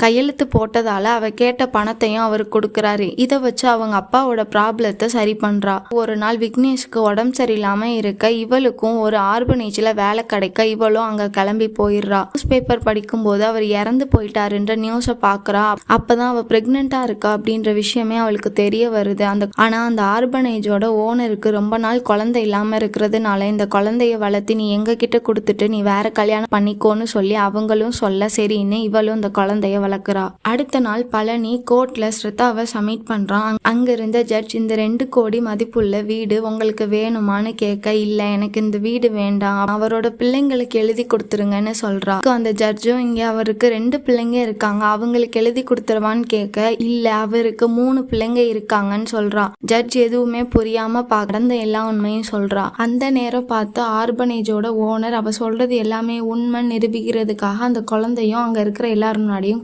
கையெழுத்து போட்டதால அவ கேட்ட பணத்தையும் அவருக்கு கொடுக்கறாரு. இதை வச்சு அவங்க அப்பாவோட ப்ராப்ளத்தை சரி பண்றா. ஒரு நாள் விக்னேஷ்க்கு உடம்பு சரியில்லாம இருக்க இவளுக்கும் ஒரு ஆர்பனேஜ்ல வேலை கிடைக்க இவளும் அங்க கிளம்பி போயிடுறா. நியூஸ் பேப்பர் படிக்கும் போது அவர் இறந்து போயிட்டாருன்ற நியூஸை பாக்குறா. அப்பதான் அவ பிரெக்னெண்டா இருக்கா அப்படின்ற விஷயமே அவளுக்கு தெரிய வருது. ஆனா அந்த ஆர்பனேஜோட ஓனருக்கு ரொம்ப நாள் குழந்தை இல்லாம இருக்கிறதுனால இந்த குழந்தைய வளர்த்து நீ எங்க கிட்ட கொடுத்துட்டு நீ வேற கல்யாணம் பண்ணிக்கோன்னு சொல்லி அவங்களும் சொல்ல சரின்னு இவளும் இந்த குழந்தைய வளர்க்குறா. அடுத்த நாள் பழனி கோர்ட்ல ஸ்ரத்தாவை சப்மிட் பண்றான். அங்க இருந்த ஜட்ஜ் இந்த 2 கோடி மதிப்புள்ள வீடு உங்களுக்கு வேணுமான்னு கேட்க, இல்ல எனக்கு இந்த வீடு வேண்டாம், அவரோட பிள்ளைங்களுக்கு எழுதி கொடுத்துருங்கன்னு சொல்றா. அந்த ஜட்ஜும் இங்க அவருக்கு 2 பிள்ளைங்க இருக்காங்க, அவங்களுக்கு எழுதி கொடுத்துருவான்னு கேட்க, இல்ல அவருக்கு 3 பிள்ளைங்க இருக்காங்கன்னு சொல்றா. ஜட்ஜ் எதுவுமே புரியாம கடந்த எல்லா உண்மையும் சொல்றா. அந்த நேரம் பார்த்து ஆர்பனேஜோட ஓனர் அவ சொல்றது எல்லாமே உண்மை நிரூபிக்கிறதுக்காக அந்த குழந்தையும் அங்க இருக்கிற எல்லாரும் முன்னாடியும்